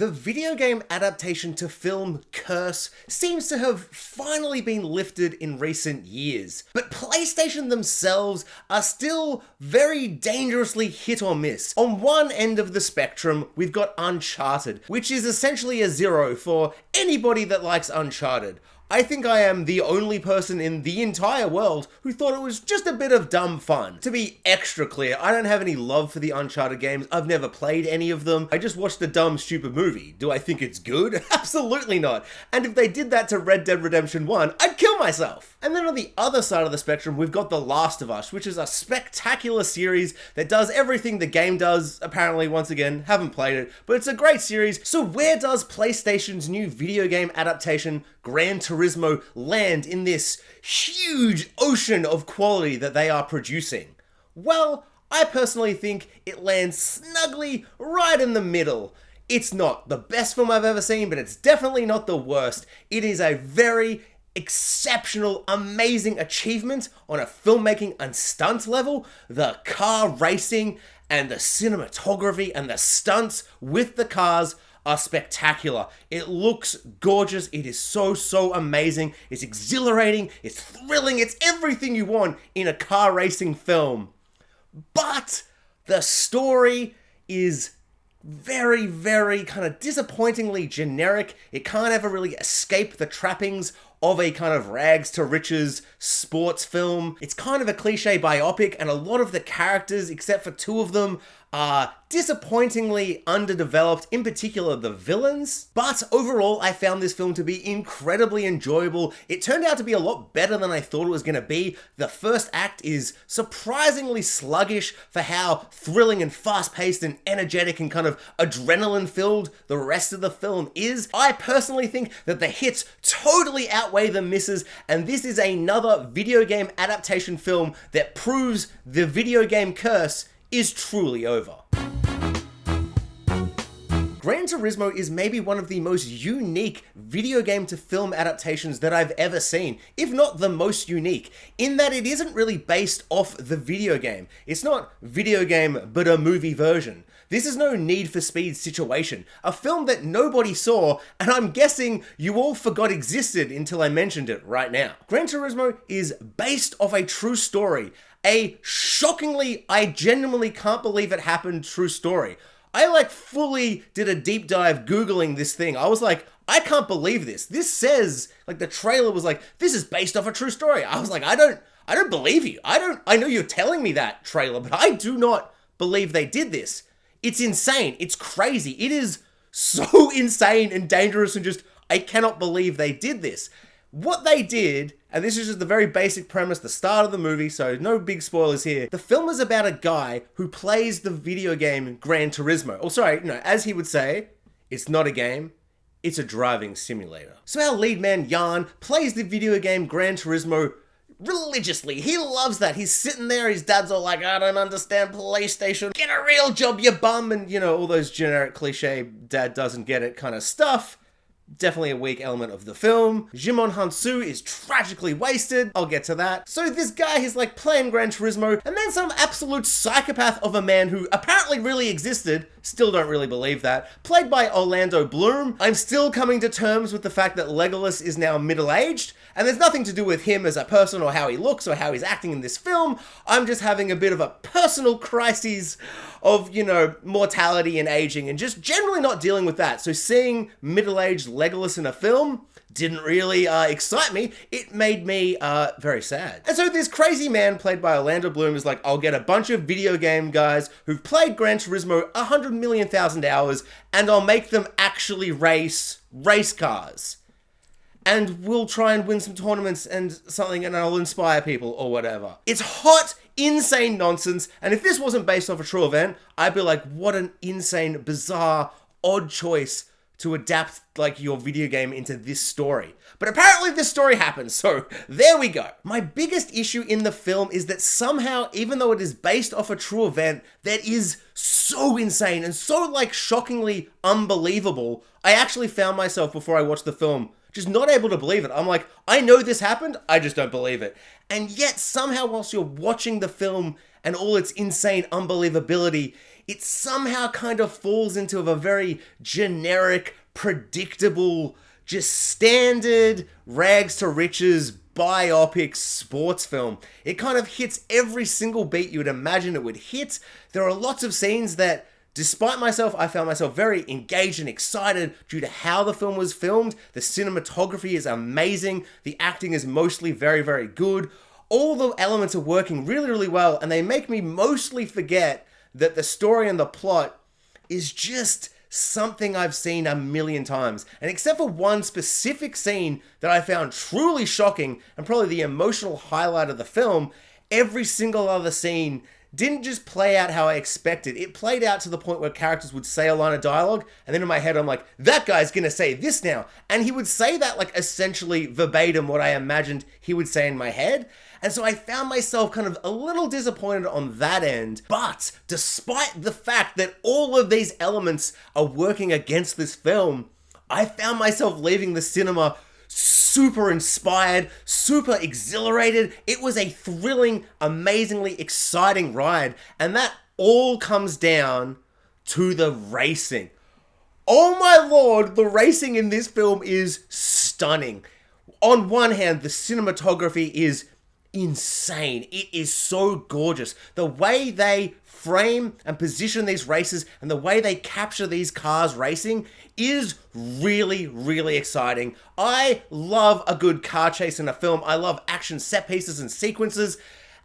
The video game adaptation to film curse seems to have finally been lifted in recent years, but PlayStation themselves are still very dangerously hit or miss. On one end of the spectrum, we've got Uncharted, which is essentially a 0 for anybody that likes Uncharted. I think I am the only person in the entire world who thought it was just a bit of dumb fun. To be extra clear, I don't have any love for the Uncharted games. I've never played any of them. I just watched a dumb, stupid movie. Do I think it's good? Absolutely not. And if they did that to Red Dead Redemption 1, I'd kill myself. And then on the other side of the spectrum, we've got The Last of Us, which is a spectacular series that does everything the game does. Apparently, once again, haven't played it, but it's a great series. So where does PlayStation's new video game adaptation, Gran Turismo, land in this huge ocean of quality that they are producing? Well, I personally think it lands snugly right in the middle. It's not the best film I've ever seen, but it's definitely not the worst. It is a very exceptional, amazing achievement on a filmmaking and stunt level. The car racing and the cinematography and the stunts with the cars are spectacular. It looks gorgeous. It is so amazing. It's exhilarating. It's thrilling. It's everything you want in a car racing film. But the story is very kind of disappointingly generic. It can't ever really escape the trappings of a kind of rags to riches sports film. It's kind of a cliche biopic, and a lot of the characters, except for two of them, are disappointingly underdeveloped, in particular the villains. But overall, I found this film to be incredibly enjoyable. It turned out to be a lot better than I thought it was going to be. The first act is surprisingly sluggish for how thrilling and fast-paced and energetic and kind of adrenaline-filled the rest of the film is. I personally think that the hits totally outweigh the misses, and this is another video game adaptation film that proves the video game curse is truly over. Gran Turismo is maybe one of the most unique video game to film adaptations that I've ever seen, if not the most unique, in that it isn't really based off the video game. It's not video game, but a movie version. This is no Need for Speed situation, a film that nobody saw, and I'm guessing you all forgot existed until I mentioned it right now. Gran Turismo is based off a true story, a shockingly, I genuinely can't believe it happened true story. I fully did a deep dive Googling this thing. I was like, I can't believe this. This says, the trailer was like, this is based off a true story. I was like, I don't believe you. I know you're telling me that, trailer, but I do not believe they did this. It's insane. It's crazy. It is so insane and dangerous and just, I cannot believe they did this. What they did, and this is just the very basic premise, the start of the movie, so no big spoilers here. The film is about a guy who plays the video game Gran Turismo. Oh, sorry, no, as he would say, it's not a game, it's a driving simulator. So our lead man, Jan, plays the video game Gran Turismo religiously. He loves that. He's sitting there, his dad's all like, I don't understand PlayStation. Get a real job, you bum, and all those generic cliche dad doesn't get it kind of stuff. Definitely a weak element of the film. Jimon Hansu is tragically wasted. I'll get to that. So this guy is playing Gran Turismo, and then some absolute psychopath of a man who apparently really existed, still don't really believe that, played by Orlando Bloom. I'm still coming to terms with the fact that Legolas is now middle-aged, and there's nothing to do with him as a person or how he looks or how he's acting in this film. I'm just having a bit of a personal crisis of, mortality and aging and just generally not dealing with that. So seeing middle-aged Legolas in a film didn't really excite me. It made me very sad. And so this crazy man played by Orlando Bloom is like, I'll get a bunch of video game guys who've played Gran Turismo 100,000,000 hours and I'll make them actually race cars. And we'll try and win some tournaments and something, and I'll inspire people or whatever. It's hot, insane nonsense, and if this wasn't based off a true event, I'd be like, what an insane, bizarre, odd choice to adapt your video game into this story. But apparently this story happens, so there we go. My biggest issue in the film is that somehow, even though it is based off a true event that is so insane and so shockingly unbelievable, I actually found myself before I watched the film just not able to believe it. I'm like, I know this happened, I just don't believe it. And yet somehow whilst you're watching the film and all its insane unbelievability, it somehow kind of falls into a very generic, predictable, just standard rags to riches biopic sports film. It kind of hits every single beat you would imagine it would hit. There are lots of scenes that, despite myself, I found myself very engaged and excited due to how the film was filmed. The cinematography is amazing. The acting is mostly very, very good. All the elements are working really, really well, and they make me mostly forget that the story and the plot is just something I've seen a million times. And except for one specific scene that I found truly shocking, and probably the emotional highlight of the film, every single other scene didn't just play out how I expected. It played out to the point where characters would say a line of dialogue, and then in my head I'm like, that guy's gonna say this now. And he would say that like essentially verbatim what I imagined he would say in my head. And so I found myself kind of a little disappointed on that end. But despite the fact that all of these elements are working against this film, I found myself leaving the cinema super inspired, super exhilarated. It was a thrilling, amazingly exciting ride. And that all comes down to the racing. Oh my lord, the racing in this film is stunning. On one hand, the cinematography is insane. It is so gorgeous. The way they frame and position these races and the way they capture these cars racing is really, really exciting. I love a good car chase in a film. I love action set pieces and sequences.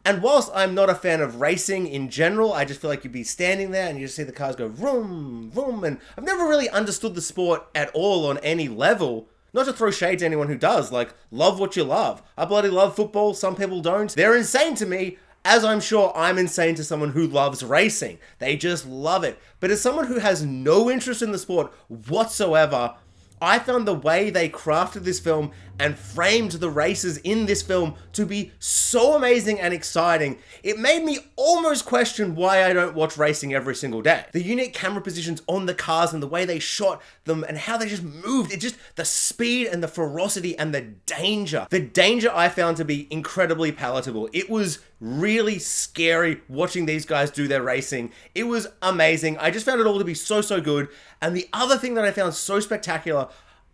And whilst I'm not a fan of racing in general, I just feel like you'd be standing there and you just see the cars go vroom, vroom. And I've never really understood the sport at all on any level. Not to throw shade to anyone who does, like, love what you love. I bloody love football, some people don't. They're insane to me, as I'm sure I'm insane to someone who loves racing. They just love it. But as someone who has no interest in the sport whatsoever, I found the way they crafted this film and framed the races in this film to be so amazing and exciting. It made me almost question why I don't watch racing every single day. The unique camera positions on the cars and the way they shot them and how they just moved, it just, the speed and the ferocity and the danger. The danger I found to be incredibly palatable. It was really scary watching these guys do their racing. It was amazing. I just found it all to be so, so good. And the other thing that I found so spectacular,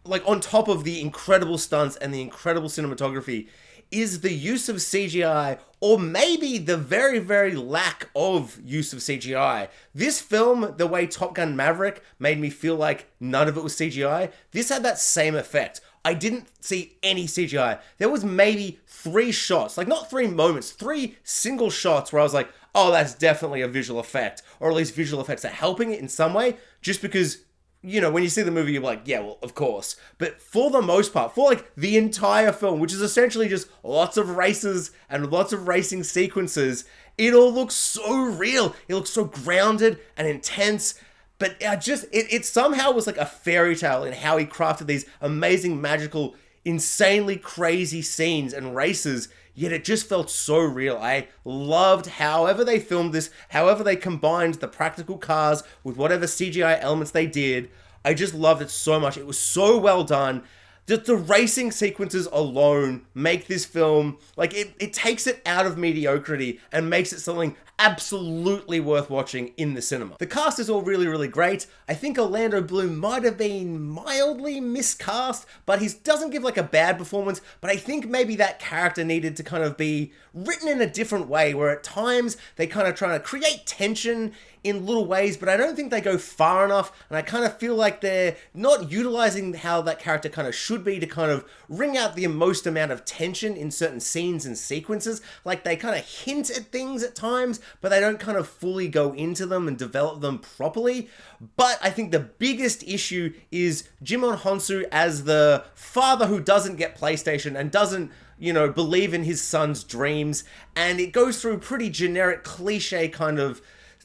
like on top of the incredible stunts and the incredible cinematography, is the use of CGI, or maybe the very, very lack of use of CGI. This film, the way Top Gun Maverick made me feel like none of it was CGI, this had that same effect. I didn't see any CGI. There was maybe 3 shots, like not 3 moments, 3 single shots where I was like, oh, that's definitely a visual effect, or at least visual effects are helping it in some way, just because, you know, when you see the movie, you're like, yeah, well, of course. But for the most part, for like the entire film, which is essentially just lots of races and lots of racing sequences, it all looks so real. It looks so grounded and intense. But it somehow was like a fairy tale in how he crafted these amazing, magical, insanely crazy scenes and races, yet it just felt so real. I loved however they filmed this, however they combined the practical cars with whatever CGI elements they did. I just loved it so much. It was so well done. The racing sequences alone make this film, like, it takes it out of mediocrity and makes it something absolutely worth watching in the cinema. The cast is all really, really great. I think Orlando Bloom might have been mildly miscast, but he doesn't give like a bad performance, but I think maybe that character needed to kind of be written in a different way, where at times they kind of try to create tension in little ways, but I don't think they go far enough, and I kind of feel like they're not utilizing how that character kind of should be to kind of wring out the most amount of tension in certain scenes and sequences. Like, they kind of hint at things at times, but they don't kind of fully go into them and develop them properly. But I think the biggest issue is Jimon Honsu as the father who doesn't get PlayStation and doesn't, you know, believe in his son's dreams, and it goes through pretty generic cliche kind of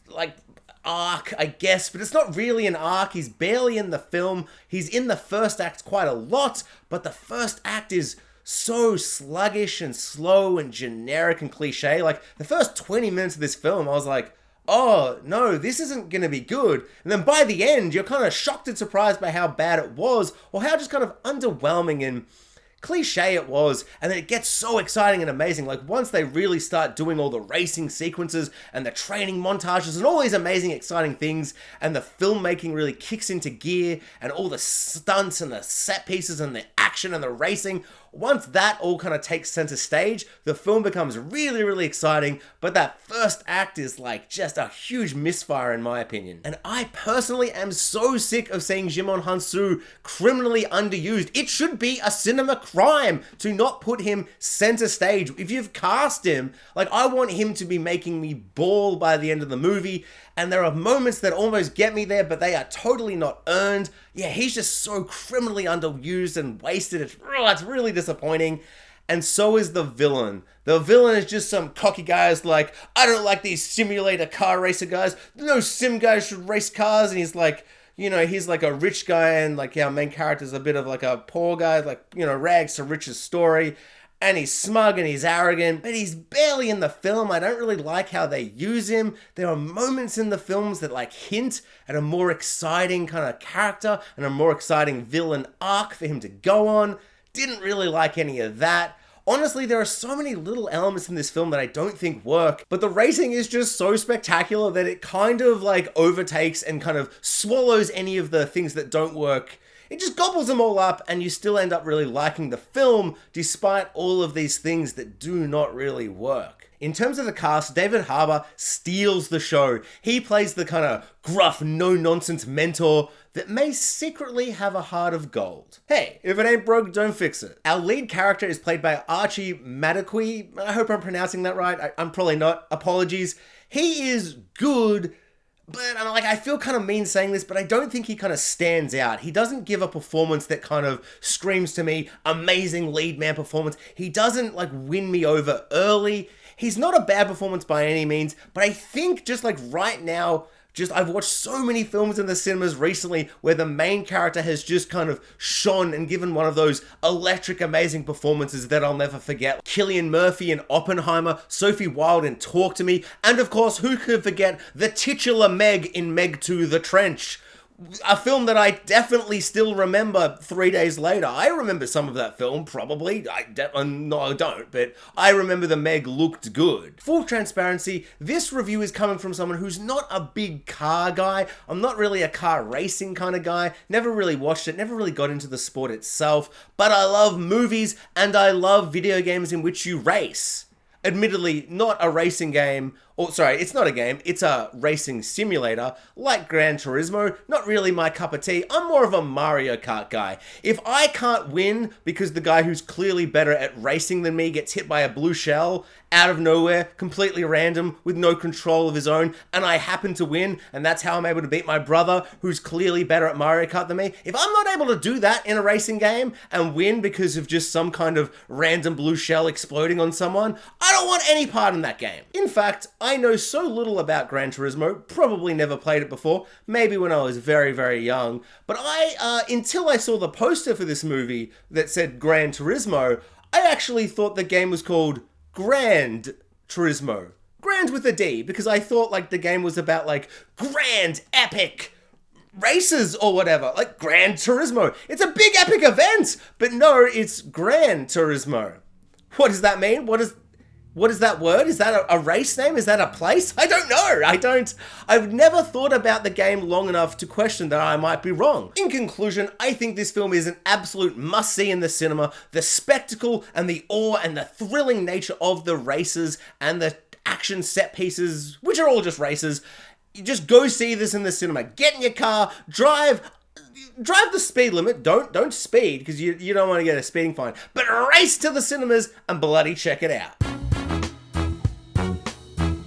like arc, I guess, but it's not really an arc. He's barely in the film. He's in the first act quite a lot, but the first act is so sluggish and slow and generic and cliche. Like, the first 20 minutes of this film, I was like, oh no, this isn't gonna be good. And then by the end, you're kind of shocked and surprised by how bad it was, or how just kind of underwhelming and cliche it was, and then it gets so exciting and amazing. Like once they really start doing all the racing sequences and the training montages and all these amazing exciting things, and the filmmaking really kicks into gear, and all the stunts and the set pieces and the action and the racing, once that all kind of takes center stage, the film becomes really, really exciting, but that first act is like just a huge misfire in my opinion. And I personally am so sick of seeing Djimon Hounsou criminally underused. It should be a cinema crime to not put him center stage. If you've cast him, like I want him to be making me bawl by the end of the movie, and there are moments that almost get me there, but they are totally not earned. Yeah, he's just so criminally underused and wasted. It's really disappointing. And so is the villain. The villain is just some cocky guy who's like, I don't like these simulator car racer guys. No sim guys should race cars. And he's like, you know, he's like a rich guy, and like our main character's a bit of like a poor guy, like, you know, rags to riches story. And he's smug and he's arrogant, but he's barely in the film. I don't really like how they use him. There are moments in the films that like hint at a more exciting kind of character and a more exciting villain arc for him to go on. Didn't really like any of that. Honestly, there are so many little elements in this film that I don't think work, but the racing is just so spectacular that it kind of like overtakes and kind of swallows any of the things that don't work. It just gobbles them all up, and you still end up really liking the film despite all of these things that do not really work. In terms of the cast, David Harbour steals the show. He plays the kind of gruff, no-nonsense mentor that may secretly have a heart of gold. Hey, if it ain't broke, don't fix it. Our lead character is played by Archie Madekwe. I hope I'm pronouncing that right. I'm probably not. Apologies. He is good, but I feel kind of mean saying this, but I don't think he kind of stands out. He doesn't give a performance that kind of screams to me, amazing lead man performance. He doesn't like win me over early. He's not a bad performance by any means, but I think just like right now, I've watched so many films in the cinemas recently where the main character has just kind of shone and given one of those electric, amazing performances that I'll never forget. Cillian Murphy in Oppenheimer, Sophie Wilde in Talk to Me, and of course, who could forget the titular Meg in Meg 2: The Trench? A film that I definitely still remember 3 days later. I remember some of that film, probably. No, I don't, but I remember the Meg looked good. Full transparency, this review is coming from someone who's not a big car guy. I'm not really a car racing kind of guy. Never really watched it, never really got into the sport itself, but I love movies and I love video games in which you race. Admittedly, not a racing game, or sorry, it's not a game, it's a racing simulator, like Gran Turismo. Not really my cup of tea. I'm more of a Mario Kart guy. If I can't win because the guy who's clearly better at racing than me gets hit by a blue shell out of nowhere, completely random, with no control of his own, and I happen to win, and that's how I'm able to beat my brother, who's clearly better at Mario Kart than me. If I'm not able to do that in a racing game and win because of just some kind of random blue shell exploding on someone, I don't want any part in that game. In fact, I know so little about Gran Turismo, probably never played it before, maybe when I was very, very young, but until I saw the poster for this movie that said Gran Turismo, I actually thought the game was called Grand Turismo. Grand with a D, because I thought like the game was about like grand, epic races or whatever, like Gran Turismo. It's a big epic event, but no, it's Gran Turismo. What does that mean? What is that word? Is that a race name? Is that a place? I don't know. I've never thought about the game long enough to question that I might be wrong. In conclusion, I think this film is an absolute must-see in the cinema. The spectacle and the awe and the thrilling nature of the races and the action set pieces, which are all just races. You just go see this in the cinema. Get in your car, drive the speed limit. Don't speed, because you don't want to get a speeding fine. But race to the cinemas and bloody check it out.